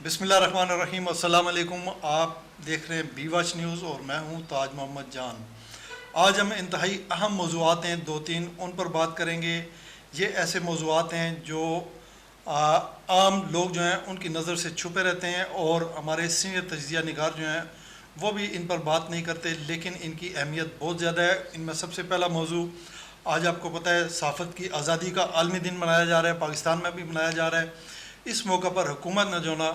बिस्मिल्लाहिर्रहमानिर्रहीम। अस्सलाम वालेकुम। आप देख रहे हैं बी वॉच न्यूज़ और मैं हूं ताज मोहम्मद जान। आज हम इंतहाई अहम मौज़ूआत हैं दो तीन, उन पर बात करेंगे। ये ऐसे मौज़ूआत हैं जो आम लोग जो हैं उनकी नज़र से छुपे रहते हैं और हमारे सीनियर तजिया निगार जो हैं वो भी इन पर बात नहीं करते, लेकिन इनकी अहमियत बहुत ज़्यादा है। इनमें सबसे पहला मौजू, आज आपको पता है सहाफ़त की आज़ादी का आलमी दिन मनाया जा रहा है, पाकिस्तान में भी मनाया जा रहा है। इस मौका पर हुकूमत ने जो ना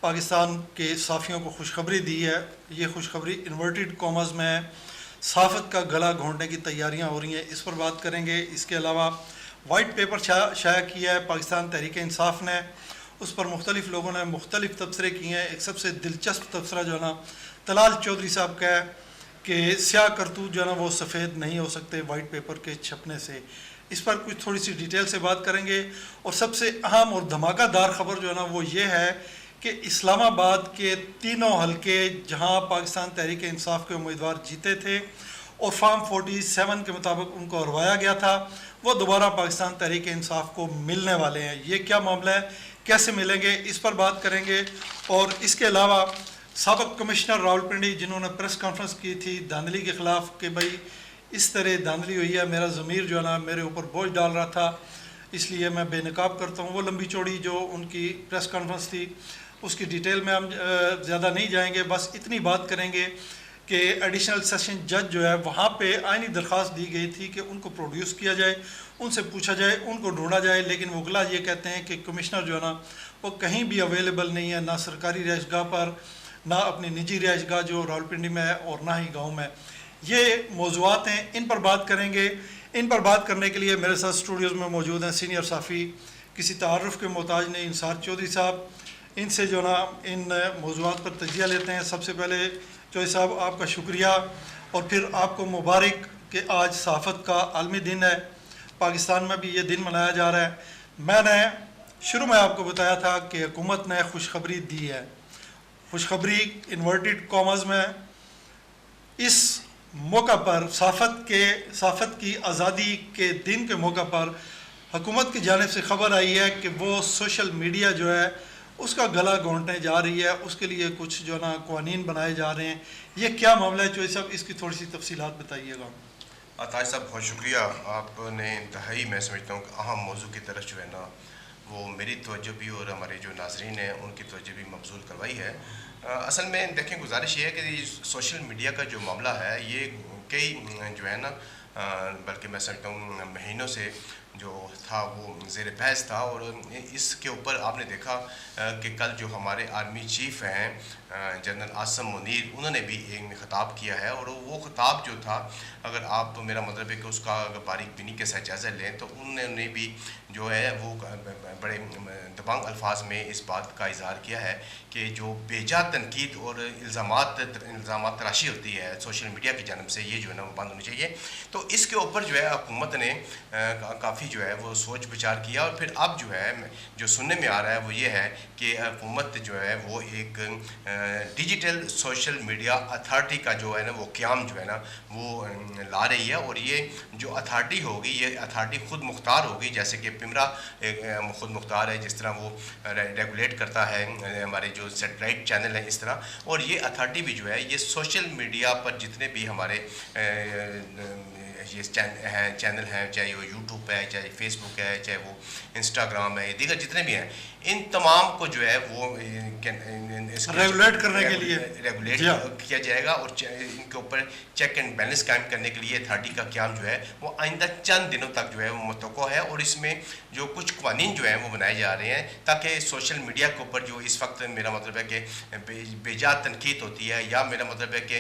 पाकिस्तान के साफ़ियों को खुशखबरी दी है। ये खुशखबरी इन्वर्टेड कॉमर्स में है। सहाफ़त का गला घोंटने की तैयारियां हो रही हैं, इस पर बात करेंगे। इसके अलावा वाइट पेपर शाया किया है पाकिस्तान तहरीक इंसाफ ने, उस पर मुख्तलिफ़ लोगों ने मुख्तलिफ़ तबसरे किए हैं। एक सबसे दिलचस्प तबसरा जो है ना तलाल चौधरी साहब का है कि स्याह करतूत जो है ना वो सफ़ेद नहीं हो सकते वाइट पेपर के छपने से। इस पर कुछ थोड़ी सी डिटेल से बात करेंगे। और सबसे अहम और धमाकेदार ख़बर जो है ना वो ये है कि इस्लामाबाद के तीनों हलके जहां पाकिस्तान तहरीक इंसाफ के उम्मीदवार जीते थे और फॉर्म 47 के मुताबिक उनको हरवाया गया था, वो दोबारा पाकिस्तान तहरीक इंसाफ को मिलने वाले हैं। ये क्या मामला है, कैसे मिलेंगे, इस पर बात करेंगे। और इसके अलावा साबिक़ कमिश्नर रावलपिंडी जिन्होंने प्रेस कॉन्फ्रेंस की थी धांधली के ख़िलाफ़ कि भाई इस तरह धांधली हुई है, मेरा ज़मीर जो है ना मेरे ऊपर बोझ डाल रहा था, इसलिए मैं बेनकाब करता हूँ। वो लंबी चौड़ी जो उनकी प्रेस कॉन्फ्रेंस थी उसकी डिटेल में हम ज़्यादा नहीं जाएंगे, बस इतनी बात करेंगे कि एडिशनल सेशन जज जो है वहाँ पे आईनी दरख्वास्त दी गई थी कि उनको प्रोड्यूस किया जाए, उनसे पूछा जाए, उनको ढूंढा जाए। लेकिन वकला ये कहते हैं कि कमिश्नर जो है ना वो कहीं भी अवेलेबल नहीं है, ना सरकारी रिहाइशगाह पर, ना अपनी निजी रिहाइशगाह जो रावलपिंडी में है, और ना ही गाँव में। ये मौज़ूआत हैं, इन पर बात करेंगे। इन पर बात करने के लिए मेरे साथ स्टूडियोज़ में मौजूद हैं सीनियर साफ़ी, किसी तारुफ़ के मोहताज नहीं, इंसार चौधरी साहब। इनसे जो ना इन मौज़ूआत पर तजिया लेते हैं। सबसे पहले चौधरी साहब आपका शुक्रिया, और फिर आपको मुबारक कि आज सहाफ़त का आलमी दिन है, पाकिस्तान में भी ये दिन मनाया जा रहा है। मैंने शुरू में आपको बताया था कि हुकूमत ने खुशखबरी दी है। खुशखबरी इन्वर्टेड कॉमर्स में इस मौका पर सहाफ़त की आज़ादी के दिन के मौका पर हुकूमत की जानिब से ख़बर आई है कि वो सोशल मीडिया जो है उसका गला घोंटने जा रही है, उसके लिए कुछ जो ना क़वानीन बनाए जा रहे हैं। ये क्या मामला है चौधरी साहब, इसकी थोड़ी सी तफसीलात बताइएगा। ताज साहब बहुत शुक्रिया, आपने इंतहाई मैं समझता हूँ कि अहम मौजू की तरफ जो है ना वो मेरी तवज्जो भी और हमारे जो नाजरीन हैं उनकी तवज्जो भी मबजूल करवाई है। असल में देखें, गुजारिश ये है कि सोशल मीडिया का जो मामला है ये कई जो है ना बल्कि मैं समझता हूँ महीनों से जो था वो ज़ेर बहस था। और इसके ऊपर आपने देखा कि कल जो हमारे आर्मी चीफ़ हैं जनरल आसम मुनीर, उन्होंने भी एक ख़िताब किया है। और वो ख़िताब जो था, अगर आप तो मेरा मतलब है कि उसका अगर बारीक बीनी के साथ जायज़ा लें तो उन्होंने भी जो है वो बड़े दबंग अल्फाज में इस बात का इज़हार किया है कि जो बेजा तनकीद और इल्ज़ाम तराशी होती है सोशल मीडिया की जानब से, ये जो है ना वो बंद होनी चाहिए। तो इसके ऊपर जो है हुकूमत ने काफ़ी जो है वो सोच विचार किया। और फिर अब जो है जो सुनने में आ रहा है वो ये है कि हुकूमत जो है वो एक डिजिटल सोशल मीडिया अथॉरिटी का जो है ना वो क़याम जो है ना वो ला रही है। और ये जो अथॉरिटी होगी ये अथॉरिटी ख़ुद मुख्तार होगी, जैसे कि पिमरा ख़ुद मुख्तार है, जिस तरह वो रेगुलेट करता है हमारे जो सेटेलाइट चैनल हैं इस तरह। और ये अथॉरिटी भी जो है ये सोशल मीडिया पर जितने भी हमारे ये चैनल हैं, चाहे वो यूट्यूब है, चाहे फेसबुक है, चाहे वो इंस्टाग्राम है, दीगर जितने भी हैं, इन तमाम को जो है वो रेगुलेट करने के लिए रेगुलेट किया जाएगा। और इनके ऊपर चेक एंड बैलेंस कायम करने के लिए अथॉरिटी का क़याम जो है वो आइंदा चंद दिनों तक जो है वो मुतवक्को है। और इसमें जो कुछ क़वानीन जो हैं वो बनाए जा रहे हैं ताकि सोशल मीडिया के ऊपर जो इस वक्त मेरा मतलब है कि बेजा तनकीद होती है, या मेरा मतलब है कि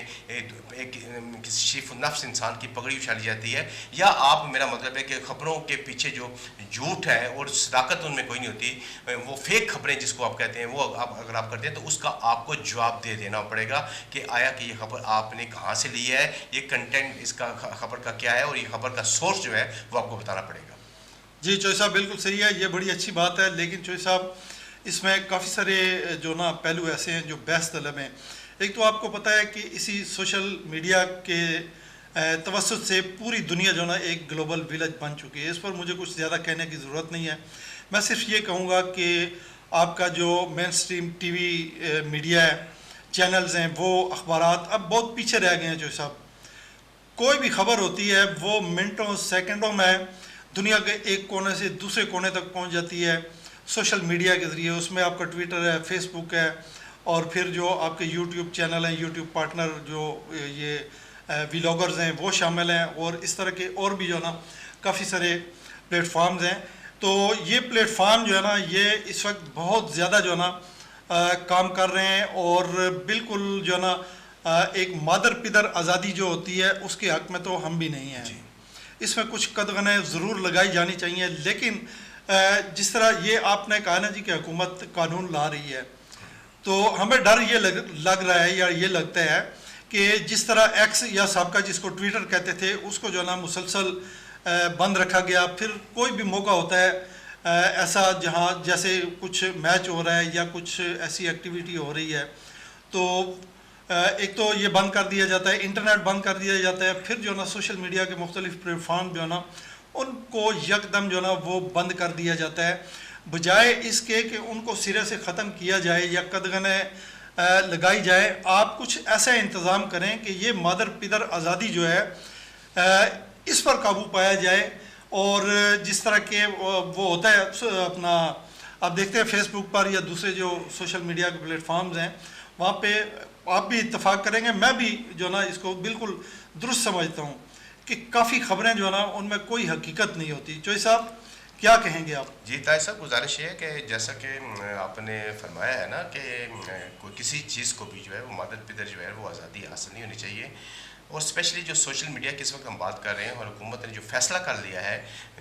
एक शिफ नफ्स इंसान की पगड़ी उछाली जाती है, या आप मेरा मतलब है कि ख़बरों के पीछे जो झूठ है और सदाकत उनमें कोई नहीं होती, वो फेक खबरें जिसको आप कहते हैं, वो अगर आप करते हैं तो उसका आपको जवाब दे देना पड़ेगा कि आया कि ये खबर आपने कहाँ से ली है, ये कंटेंट इसका खबर का क्या है, और ये खबर का सोर्स जो है वो आपको बताना पड़ेगा। जी चौधरी साहब बिल्कुल सही है, ये बड़ी अच्छी बात है। लेकिन चौधरी साहब इसमें काफ़ी सारे जो ना पहलू ऐसे हैं जो बहस तलब हैं। एक तो आपको पता है कि इसी सोशल मीडिया के तवस्सुत से पूरी दुनिया जो ना एक ग्लोबल विलेज बन चुकी है। इस पर मुझे कुछ ज़्यादा कहने की ज़रूरत नहीं है। मैं सिर्फ ये कहूँगा कि आपका जो मेन स्ट्रीम टीवी मीडिया है, चैनल्स हैं, वो अखबारात अब बहुत पीछे रह गए हैं। जो साहब कोई भी खबर होती है वो मिनटों सेकंडों में दुनिया के एक कोने से दूसरे कोने तक पहुंच जाती है सोशल मीडिया के ज़रिए। उसमें आपका ट्विटर है, फेसबुक है, और फिर जो आपके यूट्यूब चैनल हैं, यूट्यूब पार्टनर जो ये व्लॉगर्स हैं वो शामिल हैं, और इस तरह के और भी जो है ना काफ़ी सारे प्लेटफार्म्स हैं। तो ये प्लेटफार्म जो है ना ये इस वक्त बहुत ज़्यादा जो है ना काम कर रहे हैं, और बिल्कुल जो है ना एक मादर पिदर आज़ादी जो होती है उसके हक़ में तो हम भी नहीं हैं। इसमें कुछ कदगनें ज़रूर लगाई जानी चाहिए, लेकिन जिस तरह ये आपने कहा ना जी कि हुकूमत कानून ला रही है, तो हमें डर ये लग रहा है या ये लगता है कि जिस तरह एक्स या साबका जिसको ट्विटर कहते थे उसको जो है ना मुसलसल बंद रखा गया, फिर कोई भी मौका होता है ऐसा जहाँ जैसे कुछ मैच हो रहा है या कुछ ऐसी एक्टिविटी हो रही है, तो एक तो ये बंद कर दिया जाता है, इंटरनेट बंद कर दिया जाता है, फिर जो है ना सोशल मीडिया के मुख्तलिफ प्लेटफार्म जो है ना उनको यकदम जो है ना वो बंद कर दिया जाता है, बजाय इसके कि उनको सिरे से ख़त्म किया जाए या कदगने लगाई जाए। आप कुछ ऐसा इंतज़ाम करें कि ये मादर पिदर आज़ादी जो है इस पर काबू पाया जाए। और जिस तरह के वो होता है अपना, आप देखते हैं फेसबुक पर या दूसरे जो सोशल मीडिया के प्लेटफार्म्स हैं वहाँ पे आप भी इत्तेफाक करेंगे, मैं भी जो ना इसको बिल्कुल दुरुस्त समझता हूँ कि काफ़ी ख़बरें जो है ना उनमें कोई हकीकत नहीं होती। चोई साहब क्या कहेंगे आप? जी ताई साहब, गुजारिश ये है कि जैसा कि आपने फरमाया है ना कि कोई किसी चीज़ को भी जो है वो मादर पिदर जो है वो आज़ादी हासिल नहीं होनी चाहिए। और स्पेशली जो सोशल मीडिया की इस वक्त हम बात कर रहे हैं और हुकूमत ने जो फ़ैसला कर लिया है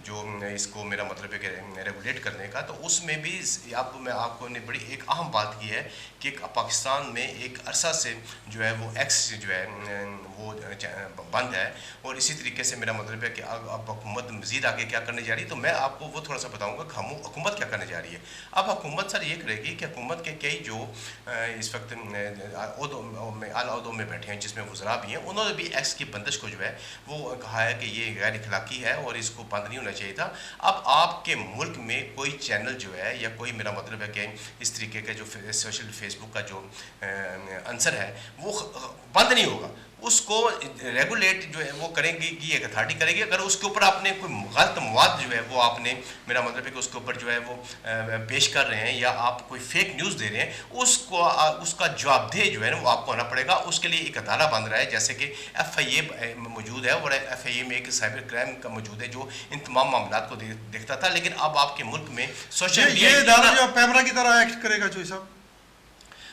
जो इसको मेरा मतलब है कि रेगुलेट करने का, तो उसमें भी मैं आपको ने बड़ी एक अहम बात की है कि पाकिस्तान में एक अरसा से जो है वो एक्स जो है वो बंद है, और इसी तरीके से मेरा मतलब है कि अब हुकूमत मज़ीद आगे क्या करने जा रही है, तो मैं आपको वो थोड़ा सा बताऊँगा हुकूमत क्या करने जा रही है। अब हुकूमत सर ये करेगी कि हुकूमत के कई जो इस वक्त आला में बैठे हैं जिसमें वज़रा भी हैं, उन्होंने भी एक्स की बंदिश को जो है वो कहा है कि ये गैर इखलाकी है और इसको बंद नहीं होना चाहिए था। अब आपके मुल्क में कोई चैनल जो है या कोई मेरा मतलब है कि इस तरीके का जो सोशल फेसबुक का जो आंसर है वो बंद नहीं होगा, उसको रेगुलेट जो है वो करेंगी कि एक अथॉरिटी करेगी। अगर उसके ऊपर आपने कोई गलत मवाद जो है वो आपने मेरा मतलब है कि उसके ऊपर जो है वो पेश कर रहे हैं या आप कोई फेक न्यूज़ दे रहे हैं, उसको उसका जवाबदेह जो है ना वो आपको होना पड़ेगा। उसके लिए एक अदारा बन रहा है, जैसे कि FIA मौजूद है और FIA में एक साइबर क्राइम का मौजूद है जो इन तमाम मामला को देखता था, लेकिन अब आपके मुल्क में सोशल मीडिया ये अदारा जो पैमरा की तरह एक्ट करेगा। चोई साहब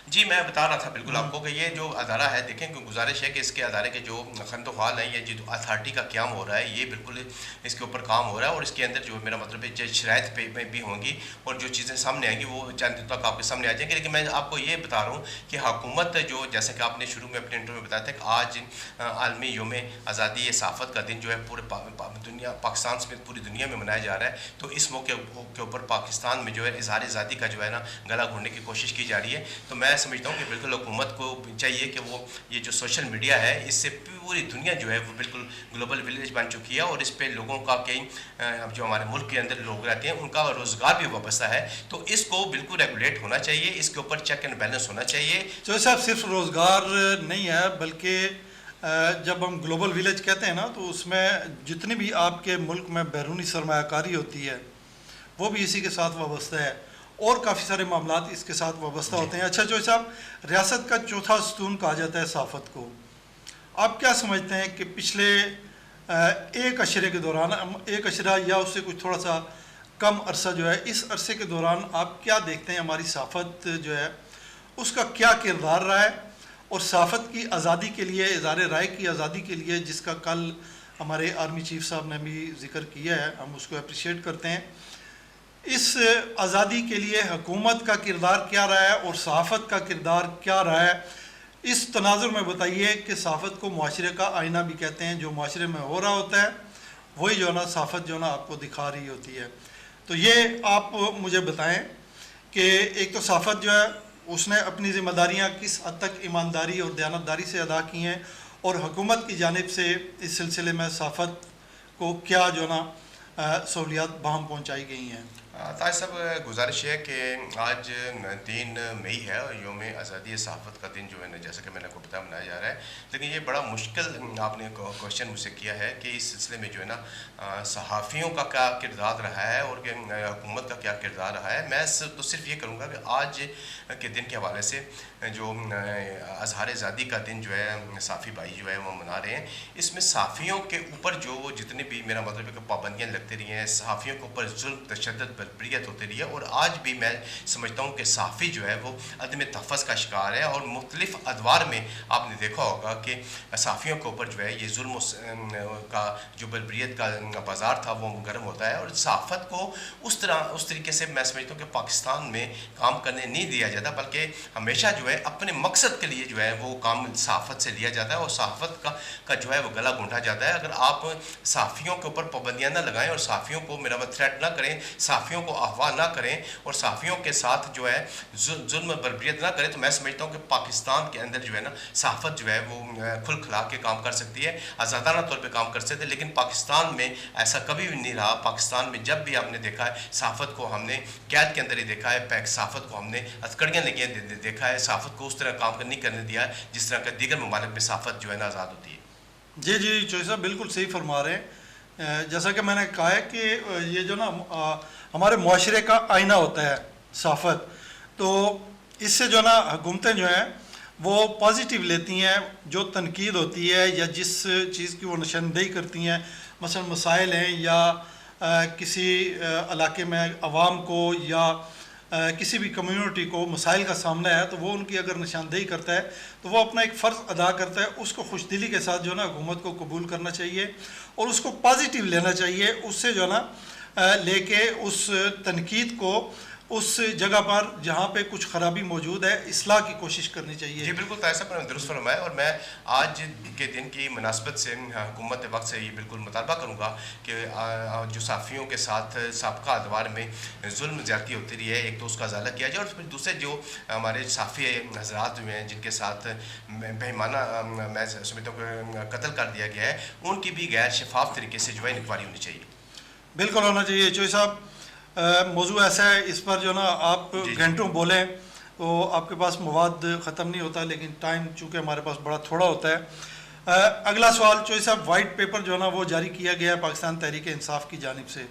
जी मैं बता रहा था बिल्कुल आपको कि ये जो अदारा है, देखें कि गुजारिश है कि इसके अदारे के जो खंदोहाल हैं या जो अथॉरिटी का क्याम हो रहा है ये बिल्कुल इसके ऊपर काम हो रहा है, और इसके अंदर जो मेरा मतलब है शराइत पे भी होंगी और जो चीज़ें सामने आएंगी वो चंद दिन तक आपके सामने आ जाएंगी। लेकिन मैं आपको ये बता रहा हूँ कि हुकूमत जो, जैसे कि आपने शुरू में अपने इंटरव्यू में बताया था कि आज आलमी योम आज़ादी साफ़त का दिन जो है पूरे पाकिस्तान समेत पूरी दुनिया में मनाया जा रहा है, तो इस मौके के ऊपर पाकिस्तान में जो है इज़हार आज़ादी का जो है ना गला घोंटने की कोशिश की जा रही है। तो मैं समझता हूँ कि बिल्कुल हुकूमत को चाहिए कि वो ये जो सोशल मीडिया है इससे पूरी दुनिया जो है वो बिल्कुल ग्लोबल विलेज बन चुकी है, और इस पे लोगों का कई जो हमारे मुल्क के अंदर लोग रहते हैं उनका रोज़गार भी वाबस्ता है, तो इसको बिल्कुल रेगुलेट होना चाहिए, इसके ऊपर चेक एंड बैलेंस होना चाहिए। तो साहब सिर्फ रोज़गार नहीं है, बल्कि जब हम ग्लोबल विलेज कहते हैं ना तो उसमें जितनी भी आपके मुल्क में बैरूनी सरमायाकारी होती है वो भी इसी के साथ वाबस्ता है, और काफ़ी सारे मामलात इसके साथ वाबस्ता होते हैं। अच्छा चोई साहब, रियासत का चौथा स्तून कहा जाता है साफ़त को, आप क्या समझते हैं कि पिछले एक अशरे के दौरान, एक अशरा या उससे कुछ थोड़ा सा कम अरसा जो है, इस अरसे के दौरान आप क्या देखते हैं हमारी साफ़त जो है उसका क्या किरदार रहा है, और साफ़त की आज़ादी के लिए, इज़हार राय की आज़ादी के लिए जिसका कल हमारे आर्मी चीफ साहब ने भी जिक्र किया है, हम उसको अप्रिशिएट करते हैं, इस आज़ादी के लिए हुकूमत का किरदार क्या रहा है और सहाफ़त का किरदार क्या रहा है, इस तनाजुर में बताइए कि सहाफ़त को मुआशरे का आईना भी कहते हैं, जो मुआशरे में हो रहा होता है वही जो है ना सहाफ़त जो है ना आपको दिखा रही होती है। तो ये आप मुझे बताएं कि एक तो सहाफ़त जो है उसने अपनी ज़िम्मेदारियाँ किस हद तक ईमानदारी और दयानतदारी से अदा की हैं, और हुकूमत की जानिब से इस सिलसिले में सहाफ़त को क्या जो है ना सहूलियात बहम पहुँचाई गई हैं। ताज साहब, गुजारिश है कि आज 3 मई है और योम आज़ादी सहाफ़त का दिन जो है ना, जैसा कि मैंने आपको बताया, मनाया जा रहा है। लेकिन ये बड़ा मुश्किल आपने क्वेश्चन मुझसे किया है कि इस सिलसिले में जो है ना सहाफ़ियों का क्या किरदार रहा है और हुकूमत का क्या किरदार रहा है। मैं तो सिर्फ ये करूँगा कि आज के दिन के हवाले से जो अज़हार आज़ादी का दिन जो है साफ़ी भाई जो है वो मना रहे हैं, इसमें सहाफ़ियों के ऊपर जो जितनी भी, मेरा मतलब है कि पाबंदियाँ लगती रही हैं, सहाफ़ियों के ऊपर जुल्म तशद्दुद बर्बरियत होती रही है, और आज भी मैं समझता हूँ कि सहाफ़ी जो है वो अदम तहफ़्फ़ुज़ का शिकार है। और मुख्तलिफ़ अदवार में आपने देखा होगा कि सहाफ़ियों के ऊपर जो है ये जुल्म का जो बर्बरियत का बाज़ार था वो गर्म होता है। और सहाफ़त को उस तरीके से मैं समझता हूँ कि पाकिस्तान में काम करने नहीं दिया जाता, बल्कि हमेशा जो है अपने मकसद के लिए जो है वो काम सहाफ़त से लिया जाता है और सहाफ़त का जो है वो गला घूंटा जाता है। अगर आप सहाफ़ियों के ऊपर पाबंदियाँ ना लगाएं और सहाफ़ियों को मेरा थ्रेट ना करें, सहाफ़ियों को अगवा ना करें और सहाफ़ियों के साथ जो है जुल्म बर्बरियत ना करें, तो मैं समझता हूँ कि पाकिस्तान के अंदर जो है ना सहाफ़त जो है वो खुल खिला के काम कर सकती है, आज़ादाना तौर पर काम कर सकती है। लेकिन पाकिस्तान में ऐसा कभी भी नहीं रहा। पाकिस्तान में जब भी आपने देखा है सहाफ़त को हमने कैद के अंदर ही देखा है, सहाफ़त को हमने हथकड़ियाँ लगी देखा है, सहाफ़त को उस तरह काम नहीं करने दिया है जिस तरह का दीगर ममालिक में सहाफ़त जो है ना आज़ाद होती है। जी जी, चौधरी साहब बिल्कुल सही फरमा रहे हैं। जैसा कि मैंने कहा है कि ये जो ना हमारे मुआशरे का आईना होता है सहाफ़त, तो इससे जो ना हुकूमतें जो हैं वो पॉजिटिव लेती हैं, जो तनकीद होती है या जिस चीज़ की वो निशानदेही करती हैं, मसलन मसाइल हैं या किसी इलाके में आवाम को या किसी भी कम्युनिटी को मसाइल का सामना है, तो वो उनकी अगर निशानदेही करता है तो वो अपना एक फ़र्ज़ अदा करता है। उसको खुशदिली के साथ जो ना हुकूमत को कबूल करना चाहिए और उसको पॉजिटिव लेना चाहिए। उससे जो ना लेके उस तनकीद को उस जगह पर जहाँ पे कुछ ख़राबी मौजूद है इस्लाह की कोशिश करनी चाहिए। जी बिल्कुल, ताज़ साहब ने दुरुस्त फरमाया। और मैं आज के दिन की मुनासबत से हुकूमत वक्त से ये बिल्कुल मुतालबा करूँगा कि जो सहाफ़ियों के साथ सबका अदवार में जुल्म ज़्यादती होती रही है, एक तो उसका अज़ाला किया जाए और फिर दूसरे जो हमारे सहाफ़ी हज़रात हुए हैं जिनके साथ बेईमाना मैं समझता हूँ कत्ल कर दिया गया है, उनकी भी गैर शफाफ तरीके से जो है इंक्वायरी होनी चाहिए। बिल्कुल होना चाहिए। चौधरी साहब, मौजू ऐसा है, इस पर जो ना आप घंटों बोलें तो आपके पास मवाद ख़त्म नहीं होता, लेकिन टाइम चूँकि हमारे पास बड़ा थोड़ा होता है। अगला सवाल चौधरी साहब, वाइट पेपर जो ना वो जारी किया गया है पाकिस्तान तहरीक इंसाफ की जानिब से,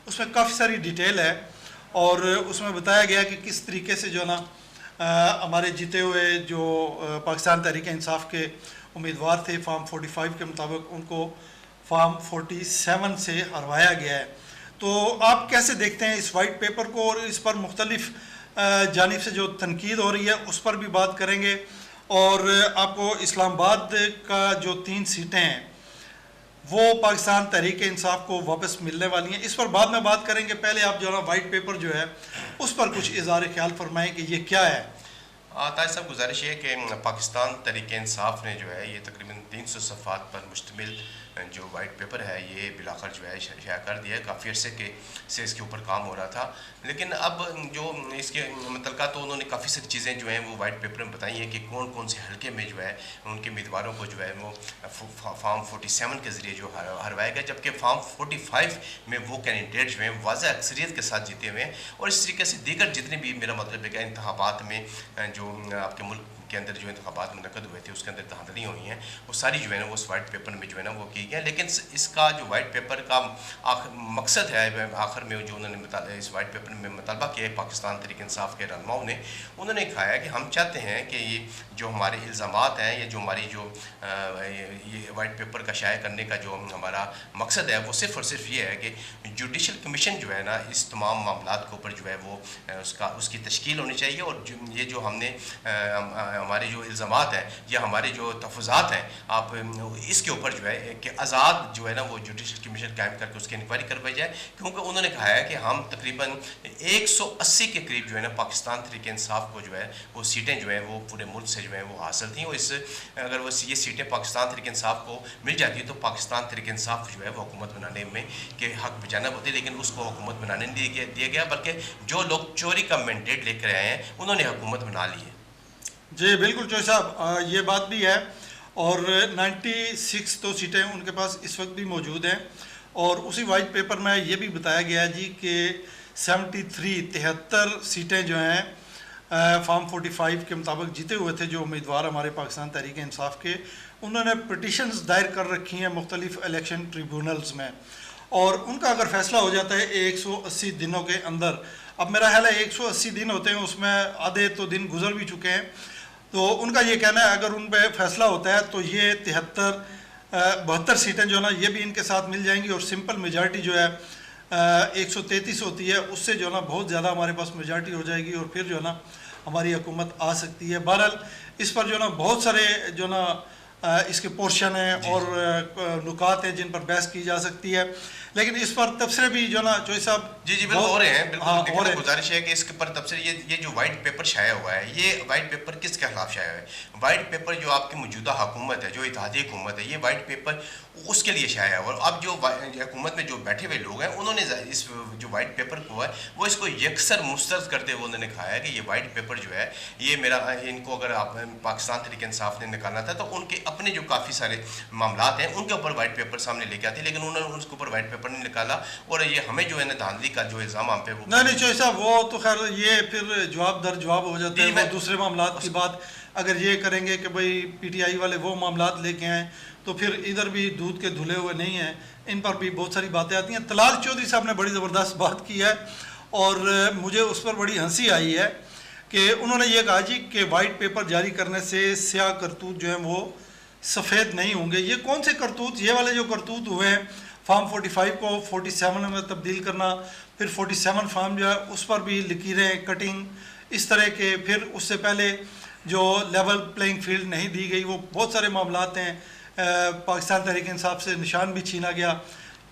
उसमें काफ़ी सारी डिटेल है और उसमें बताया गया कि किस तरीके से जो ना हमारे जीते हुए जो पाकिस्तान तहरीक इंसाफ के उम्मीदवार थे फार्म 45 के मुताबिक, उनको फार्म 47 से हरवाया गया है। तो आप कैसे देखते हैं इस वाइट पेपर को, और इस पर मुख्तलिफ जानिब से जो तनकीद हो रही है उस पर भी बात करेंगे, और आपको इस्लामाबाद का जो 3 सीटें हैं वो पाकिस्तान तहरीक इंसाफ को वापस मिलने वाली हैं, इस पर बाद में बात करेंगे। पहले आप जो है वाइट पेपर जो है उस पर कुछ इज़हार ख्याल फरमाएँ कि ये क्या है। ताज साहब, गुजारिश है कि पाकिस्तान तहरीक इंसाफ ने जो है ये तकरीबन 300 सफ़ात पर मुश्तमिल जो वाइट पेपर है ये बिलाखर जो है शाया कर दिया है। काफ़ी अर्से के से इसके ऊपर काम हो रहा था, लेकिन अब जो इसके मतलब तो उन्होंने काफ़ी सारी चीज़ें जो हैं वो वाइट पेपर में बताई हैं कि कौन कौन से हल्के में जो है उनके उम्मीदवारों को जो है वो फार्म 47 के ज़रिए जो हरवाया गया, जबकि फार्म 45 में वो कैंडिडेट जो हैं वाज़ह अक्सरियत के साथ जीते हुए हैं। और इस तरीके से दीगर जितने भी, मेरा मतलब है कि इंतखाबात में जो आपके मुल्क के अंदर जो इंतखाबात मुनक़द हुए थे उसके अंदर धांधलियाँ हुई हैं, वो सारी जो है ना वो उस वाइट पेपर में जो है ना वो की गई है। लेकिन इसका जो वाइट पेपर का मकसद है, आखिर में जो उन्होंने इस वाइट पेपर में मुतालबा किया है पाकिस्तान तहरीक इंसाफ के रहनुमाओं ने, उन्होंने कहा है कि हम चाहते हैं कि ये जो हमारे इल्ज़ामात हैं, ये जो हमारी जो ये वाइट पेपर का शाया करने का जो हमारा मकसद है वो सिर्फ़ और सिर्फ ये है कि जुडिशल कमीशन जो है ना इस तमाम मामलात के ऊपर जो है वो उसकी तश्कील होनी चाहिए। और ये जो हमने हमारे जो इल्ज़ामात हैं या हमारे जो तहफ़्फ़ुज़ात हैं, आप इसके ऊपर जो है कि आज़ाद जो है ना वो जुडिशल कमीशन कायम करके उसकी इंक्वायरी करवाई जाए। क्योंकि उन्होंने कहा है कि हम तकरीबन 180 के करीब जो है ना पाकिस्तान तहरीक इंसाफ को जो है वो सीटें जो है वो पूरे मुल्क से जो है वो हासिल थी। और इस अगर वो ये सीटें पाकिस्तान तहरीक इंसाफ को मिल जाती है तो पाकिस्तान तहरीक इंसाफ जो है वो हुकूमत बनाने में के हक़ बजानब होती है, लेकिन उसको हुकूमत बनाने नहीं दिया गया, बल्कि जो लोग चोरी का मैंडेट लेकर आए हैं उन्होंने हुकूमत बना ली है। जी बिल्कुल चौधरी साहब, ये बात भी है। और 96 तो सीटें उनके पास इस वक्त भी मौजूद हैं। और उसी वाइट पेपर में ये भी बताया गया जी कि 73 सीटें जो हैं फॉर्म 45 के मुताबिक जीते हुए थे जो उम्मीदवार हमारे पाकिस्तान तहरीक इंसाफ के, उन्होंने पिटिशन्स दायर कर रखी हैं मुख्तलिफ इलेक्शन ट्रिब्यूनल्स में, और उनका अगर फैसला हो जाता है 180 दिनों के अंदर, अब मेरा ख्याल है 180 दिन होते हैं, उसमें आधे तो दिन गुजर भी चुके हैं, तो उनका ये कहना है अगर उन पर फैसला होता है तो ये 72 सीटें जो है ना ये भी इनके साथ मिल जाएंगी, और सिंपल मेजॉरिटी जो है 133 होती है, उससे जो है ना बहुत ज़्यादा हमारे पास मेजॉरिटी हो जाएगी और फिर जो है ना हमारी हुकूमत आ सकती है। बहरहाल इस पर जो है ना बहुत सारे जो है ना इसके पोर्शन हैं और नुकात हैं जिन पर बहस की जा सकती है, लेकिन इस पर तबसरे भी जो है ना चौधरी साहब जी बिल्कुल हो रहे हैं। बिल्कुल हाँ, देखिए ना, गुजारिश है कि इसके पर तबसरे ये जो वाइट पेपर छाया हुआ है, ये वाइट पेपर किसके खिलाफ छाया हुआ है? वाइट पेपर जो आपकी मौजूदा हुकूमत है, जो इत्तेहादी हुकूमत है, ये वाइट पेपर उसके लिए छाया हुआ है। और अब जो हुकूमत में जो बैठे हुए लोग हैं उन्होंने इस जो वाइट पेपर को है वो इसको यकसर मुस्तरद करते हुए उन्होंने कहा है कि ये वाइट पेपर जो है ये मेरा, इनको अगर आप पाकिस्तान तहरीक इंसाफ ने निकालना था तो उनके अपने जो काफ़ी सारे मामलात हैं उनके ऊपर वाइट पेपर सामने लेके आते, लेकिन उन्होंने उसके ऊपर वाइट पेपर नहीं निकाला, और ये हमें जो है ना धांधली का जो इल्ज़ाम हम पे वो नहीं चौधरी साहब, वो तो खैर ये फिर जवाब दर जवाब हो जाता है, वो दूसरे मामलात की बात अगर ये करेंगे कि भाई PTI वाले वो मामलात लेके आएँ तो फिर इधर भी दूध के धुले हुए नहीं हैं, इन पर भी बहुत सारी बातें आती हैं। तलाल चौधरी साहब ने बड़ी ज़बरदस्त बात की है और मुझे उस पर बड़ी हंसी आई है कि उन्होंने ये कहा जी कि वाइट पेपर जारी करने से स्याह करतूत जो हैं वो सफ़ेद नहीं होंगे। ये कौन से करतूत? ये वाले जो करतूत हुए हैं फॉर्म 45 को 47 में तब्दील करना, फिर 47 फॉर्म जो है उस पर भी लकीरें कटिंग इस तरह के, फिर उससे पहले जो लेवल प्लेइंग फील्ड नहीं दी गई, वो बहुत सारे मामलात हैं, पाकिस्तान तहरीक इंसाफ से निशान भी छीना गया।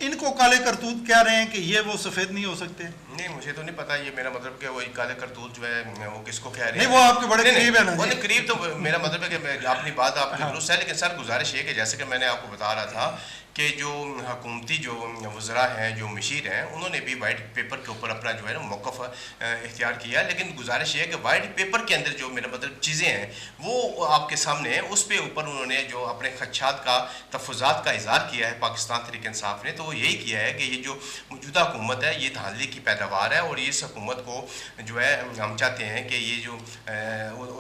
इनको काले करतूत कह रहे हैं कि ये वो सफ़ेद नहीं हो सकते। नहीं, मुझे तो नहीं पता, ये मेरा मतलब कि वो काले करतूत जो है वो किसको कह रहे हैं। नहीं, वो आपके बड़े करीब है ना। वो करीब तो मेरा मतलब है कि अपनी बात आपकी दुरुस्त है, लेकिन सर गुजारिश है कि जैसे कि मैंने आपको बता रहा था कि जो हुकूमती जो वज़रा हैं, जो मशीर हैं, उन्होंने भी वाइट पेपर के ऊपर अपना जो है ना मौक़िफ़ इख्तियार किया, लेकिन गुजारिश ये है कि वाइट पेपर के अंदर जो मेरा मतलब चीज़ें हैं वो आपके सामने हैं, उस पे ऊपर उन्होंने जो अपने खदशात का तफुज़ात का इज़हार किया है पाकिस्तान तहरीक इंसाफ ने, तो वो यही किया है कि ये जो मौजूदा हुकूमत है ये धांधली की पैदावार है, और इस हुकूमत को जो है हम चाहते हैं कि ये जो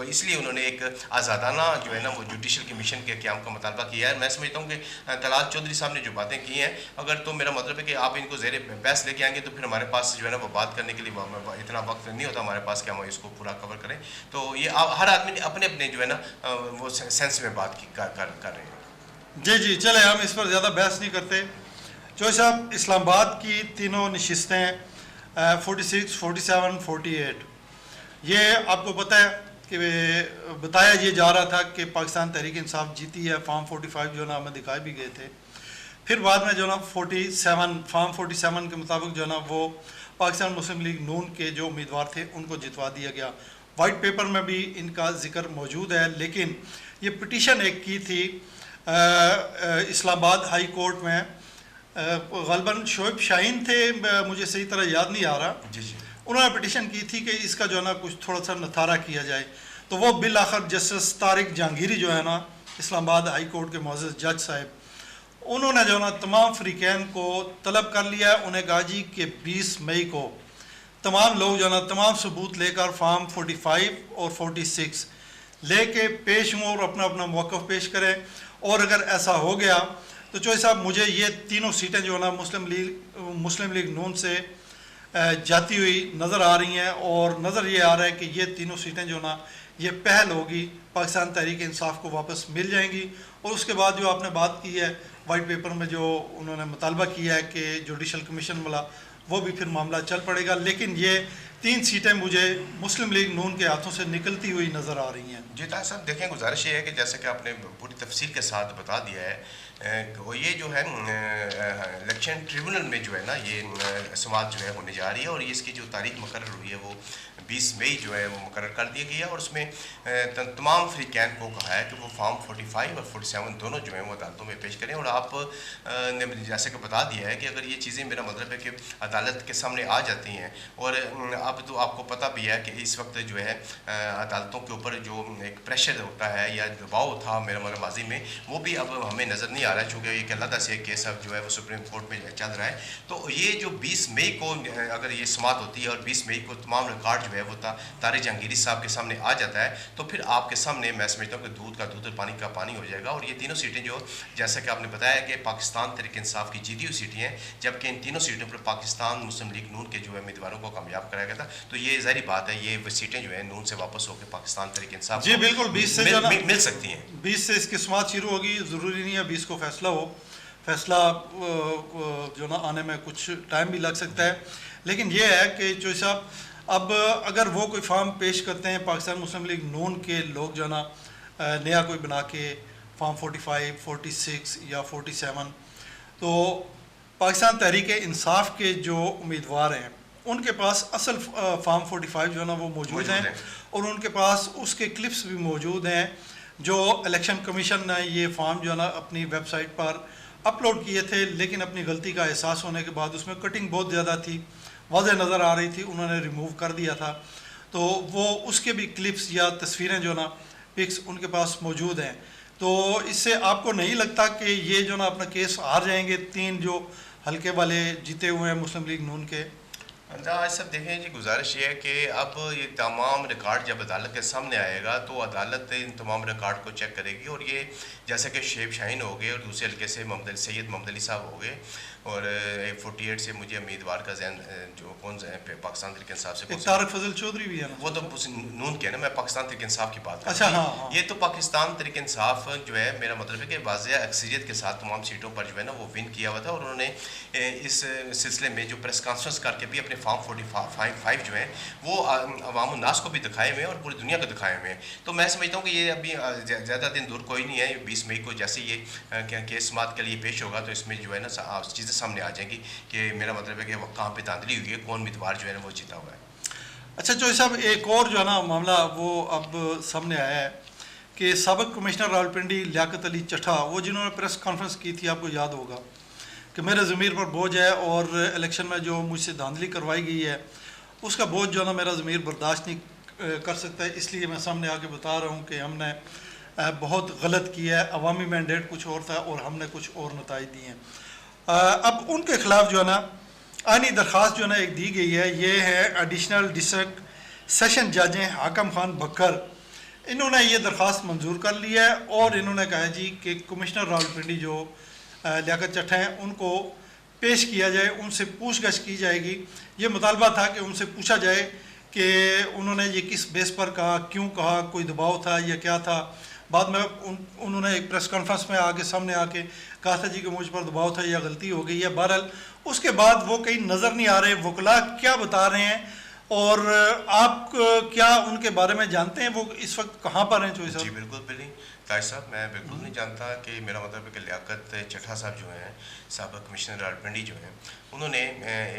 इसलिए उन्होंने एक आज़ादाना जो है ना वो जुडिशल कमीशन के क़याम का मुतालबा किया है। मैं समझता हूँ कि तलाल चौधरी साहब ने जो बातें की हैं, अगर तो मेरा मतलब है कि आप इनको ज़ेरे बहस लेके आएंगे तो फिर हमारे पास जो है ना वो बात करने के लिए इतना वक्त नहीं होता हमारे पास कि हम इसको पूरा कवर करें। तो ये हर आदमी अपने अपने जो है ना वो सेंस में बात कर रहे हैं। जी चले, हम इस पर ज़्यादा बहस नहीं करते। चौधरी साहब, इस्लामाबाद की तीनों नशिस्तें 46, 47, 48, ये आपको पता है कि बताया ये जा रहा था कि पाकिस्तान तहरीक इंसाफ जीती है। फॉर्म 45 जो ना हमें दिखाए भी गए थे, फिर बाद में जो ना 47 फॉर्म 47 के मुताबिक जो ना वो पाकिस्तान मुस्लिम लीग नून के जो उम्मीदवार थे उनको जितवा दिया गया। वाइट पेपर में भी इनका जिक्र मौजूद है, लेकिन ये पिटीशन एक की थी इस्लामाबाद हाई कोर्ट में, गलबन शोएब शाहीन थे, मुझे सही तरह याद नहीं आ रहा। जी उन्होंने पिटीशन की थी कि इसका जो है ना कुछ थोड़ा सा नथारा किया जाए, तो वो बिल आखिर जस्टिस तारिक जहांगीरी जो है ना इस्लामाबाद हाई कोर्ट के मुअज़्ज़ज़ जज साहब, उन्होंने जो है ना तमाम फ़रीक़ैन को तलब कर लिया। उन्हें कहा जी कि 20 मई को तमाम लोग जो है ना तमाम सबूत लेकर फॉर्म 45 और 46 लेके पेश हों और अपना अपना मौक़िफ़ पेश करें, और अगर ऐसा हो गया तो चौधरी साहब मुझे ये तीनों सीटें जो है ना मुस्लिम लीग नून से जाती हुई नज़र आ रही हैं, और नज़र ये आ रहा है कि ये तीनों सीटें जो ना ये पहल होगी पाकिस्तान तहरीक इंसाफ को वापस मिल जाएंगी। और उसके बाद जो आपने बात की है वाइट पेपर में जो उन्होंने मुतालबा किया है कि जुडिशल कमीशन वाला, वो भी फिर मामला चल पड़ेगा। लेकिन ये 3 सीटें मुझे मुस्लिम लीग नून के हाथों से निकलती हुई नज़र आ रही हैं। जी ताज साहब, देखें गुजारिश ये है कि जैसे कि आपने पूरी तफसील के साथ बता दिया है, वो ये जो है इलेक्शन ट्रिब्यूनल में जो है ना ये समात जो है होने जा रही है, और ये इसकी जो तारीख मुकर्रर हुई है वो 20 मई जो है वो मुकर्रर कर दी गई है, और उसमें तमाम फ़रीक़ैन को कहा है कि वो फॉर्म 45 और 47 दोनों जो हैं वो अदालतों में पेश करें। और आप ने जैसे कि बता दिया है कि अगर ये चीज़ें, मेरा मतलब है कि अदालत के सामने आ जाती हैं, और अब तो आपको पता भी है कि इस वक्त जो है अदालतों के ऊपर जो एक प्रेशर होता है या दबाव था मेरा मतलब माजी में, वो भी अब हमें नज़र नहीं आ रहा है, चूँकि एक अलग से केस अब जो है वो सुप्रीम कोर्ट में चल रहा है। तो ये जो 20 मई को अगर ये समाप्त होती है और 20 मई को तमाम रिकॉर्ड जो है वो तारिक जहांगीरी साहब के सामने आ जाता है, तो फिर आपके सामने मैं समझता हूँ कि दूध का दूध और पानी का पानी हो जाएगा। और ये तीनों सीटें जो, जैसा कि आपने बताया कि पाकिस्तान तहरीक इंसाफ की जीती हुई सीटें हैं, जबकि इन तीनों सीटों पर पाकिस्तान मुस्लिम लीग नून के जो है उम्मीदवारों को कामयाब कराया गया था। तो ये ज़ाहिर बात है, ये सीटें जो है नून से वापस होकर पाकिस्तान तहरीक इंसाफ जी बिल्कुल 20 से मिल सकती हैं। 20 से इसकी समात शुरू होगी, ज़रूरी नहीं है 20 को फैसला हो। फैसला जो ना आने में कुछ टाइम भी लग सकता है, लेकिन ये है कि जो साहब अब अगर वो कोई फॉर्म पेश करते हैं पाकिस्तान मुस्लिम लीग नून के लोग जो ना नया कोई बना के फॉर्म 45, 46 या 47, तो पाकिस्तान तहरीक इंसाफ के जो उम्मीदवार हैं उनके पास असल फॉर्म 45 जो है ना वो मौजूद हैं, और उनके पास उसके क्लिप्स भी मौजूद हैं जो इलेक्शन कमीशन ने ये फॉर्म जो है ना अपनी वेबसाइट पर अपलोड किए थे, लेकिन अपनी गलती का एहसास होने के बाद उसमें कटिंग बहुत ज़्यादा थी, वाज़ेह नज़र आ रही थी, उन्होंने रिमूव कर दिया था। तो वो उसके भी क्लिप्स या तस्वीरें जो ना पिक्स उनके पास मौजूद हैं। तो इससे आपको नहीं लगता कि ये जो ना अपना केस हार जाएंगे? 3 जो हल्के वाले जीते हुए हैं मुस्लिम लीग नून के। आज सब देखें जी, गुजारिश ये है कि अब ये तमाम रिकॉर्ड जब अदालत के सामने आएगा तो अदालत इन तमाम रिकॉर्ड को चेक करेगी, और ये जैसे कि शेब शाहीन हो गए और दूसरे हल्के से सैयद मोहम्मद अली साहब हो गए, और 48 से मुझे उम्मीदवार का जहन जो कौन पाकिस्तान तहरीक इंसाफ से तारिक फजल चौधरी भी है ना, वो तो नून के ना, मैं पाकिस्तान तहरीक इंसाफ की बात कर अच्छा रहा हाँ, हाँ। ये तो पाकिस्तान तहरीक इंसाफ जो है मेरा मतलब है कि वाज़ेह अक्सरियत के साथ तमाम सीटों पर जो है ना वो विन किया हुआ था, और उन्होंने इस सिलसिले में जो प्रेस कॉन्फ्रेंस करके भी अपने फॉर्म 45 जो है वो अवाम नास को भी दिखाए हुए हैं और पूरी दुनिया को दिखाए हुए हैं। तो मैं समझता हूँ कि ये अभी ज़्यादा दिन दूर कोई नहीं है। 20 मई को जैसे ये केस समात के लिए पेश होगा तो इसमें जो है ना चीज़ें सामने आ जाएंगी कि मेरा मतलब है कि वो कहाँ पे धांधली हुई है, कौन उम्मीदवार जो है ना वो जीता हुआ है। अच्छा जो साहब एक और जो है ना मामला वो अब सामने आया है कि साबिक कमिश्नर रावलपिंडी लियाकत अली चट्ठा, वो जिन्होंने प्रेस कॉन्फ्रेंस की थी, आपको याद होगा कि मेरे ज़मीर पर बोझ है और इलेक्शन में जो मुझसे धांधली करवाई गई है उसका बोझ जो है ना मेरा ज़मीर बर्दाश्त नहीं कर सकता है, इसलिए मैं सामने आके बता रहा हूँ कि हमने बहुत गलत किया है, अवामी मैंडेट कुछ और था और हमने कुछ और नताइज दिए हैं। अब उनके ख़िलाफ़ जो है ना आनी दरख्वास्त जो है ना एक दी गई है, ये है एडिशनल डिस्ट्रिक्ट सेशन जज हैं हाकम खान बकर, इन्होंने ये दरख्वास्त मंजूर कर लिया है और इन्होंने कहा जी कि कमिश्नर रावलपिंडी जो लियाकत चट्ठा हैं उनको पेश किया जाए, उनसे पूछगछ की जाएगी। ये मुतालबा था कि उनसे पूछा जाए कि उन्होंने ये किस बेस पर कहा, क्यों कहा, कोई दबाव था या क्या था। बाद में उन्होंने एक प्रेस कॉन्फ्रेंस में आके सामने आके कहा था जी कि मुझ पर दबाव था या गलती हो गई है। बहरहाल उसके बाद वो कहीं नज़र नहीं आ रहे, वकला क्या बता रहे हैं और आप क्या उनके बारे में जानते हैं, वो इस वक्त कहाँ पर हैं? चोई साहब जी बिल्कुल बिल्कुल ताज साहब, मैं बिल्कुल नहीं जानता कि मेरा मतलब है कि लियाकत चट्ठा साहब जो हैं साबिक़ कमिश्नर रावलपिंडी जो हैं उन्होंने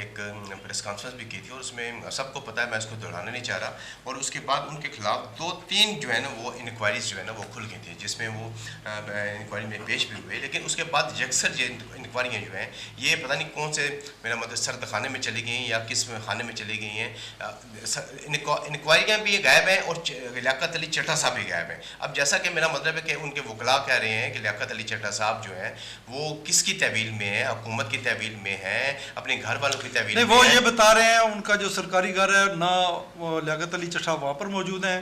एक प्रेस कॉन्फ्रेंस भी की थी और उसमें सबको पता है, मैं इसको दोहराना नहीं चाह रहा। और उसके बाद उनके खिलाफ 2-3 जो है ना वो इंक्वायरीज जो है ना वो खुल गई थी, जिसमें वो इंक्वायरी में पेश भी हुए, लेकिन उसके बाद यकसर ये इंक्वायरियाँ जो हैं ये पता नहीं कौन से मेरा मतलब सर्द खाने में चली गई या किस खाने में चली गई हैं। इंक्वायरियाँ भी गायब हैं और लियाकत अली चट्ठा साहब भी गायब हैं। अब जैसा कि मेरा मतलब है कि उनके वकला कह रहे हैं कि लियाकत अली चट्ठा साहब जो हैं वो किसकी तहवील में है, हुकूमत की तहवील में है, अपने घर वालों की तहवील में। वो ये बता रहे हैं उनका जो सरकारी घर है ना लियाकत अली चट्ठा वहाँ पर मौजूद हैं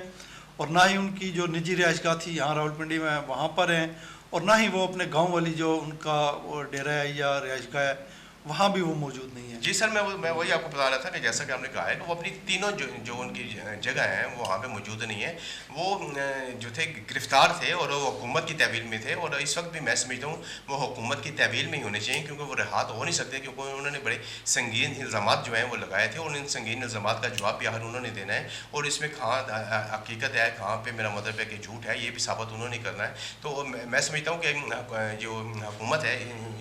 और ना ही उनकी जो निजी रिहाइशगाह थी यहाँ रावलपिंडी में वहाँ पर हैं, और ना ही वो अपने गांव वाली जो उनका डेरा है या रिहाइशगाह है वहाँ भी वो मौजूद नहीं है। जी सर, मैं वही आपको बता रहा था कि जैसा कि आपने कहा है कि वो अपनी तीनों जो उनकी जगह हैं वो वहाँ पे मौजूद नहीं है। वो जो थे गिरफ्तार थे और वो हुकूमत की तहवील में थे, और इस वक्त भी मैं समझता हूँ वो हुकूमत की तहवील में ही होने चाहिए, क्योंकि वो रिहा तो हो नहीं सकते, क्योंकि उन्होंने बड़े संगीन इल्ज़ामात जो हैं वो लगाए थे और इन संगीन इल्ज़ामात का जवाब भी आखिर उन्होंने देना है। और इसमें कहाँ हकीकत है, कहाँ पर मेरा मतलब है कि झूठ है, ये भी साबित उन्होंने करना है। तो मैं समझता हूँ कि जो हुकूमत है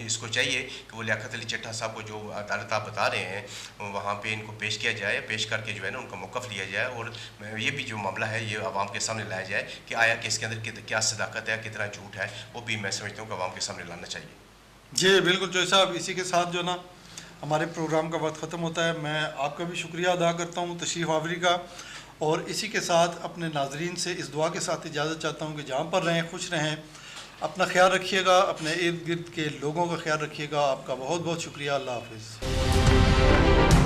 इसको चाहिए कि वो लियाकत अली चट्ठा मिठा साहब को जो अदालत आप बता रहे हैं वहाँ पे इनको पेश किया जाए, पेश करके जो है ना उनका मौक़िफ़ लिया जाए, और ये भी जो मामला है ये आवाम के सामने लाया जाए कि आया कि इसके अंदर क्या सदाकत है, कितना झूठ है, वो भी मैं समझता हूँ कि आवाम के सामने लाना चाहिए। जी बिल्कुल चौधरी साहब, इसी के साथ जो ना हमारे प्रोग्राम का वक्त ख़त्म होता है। मैं आपका भी शुक्रिया अदा करता हूँ तशरीफ़ आवरी का, और इसी के साथ अपने नाजरीन से इस दुआ के साथ इजाज़त चाहता हूँ कि जहाँ पर रहें खुश रहें, अपना ख्याल रखिएगा, अपने इर्द गिर्द के लोगों का ख्याल रखिएगा। आपका बहुत बहुत शुक्रिया। अल्लाह हाफ़िज़।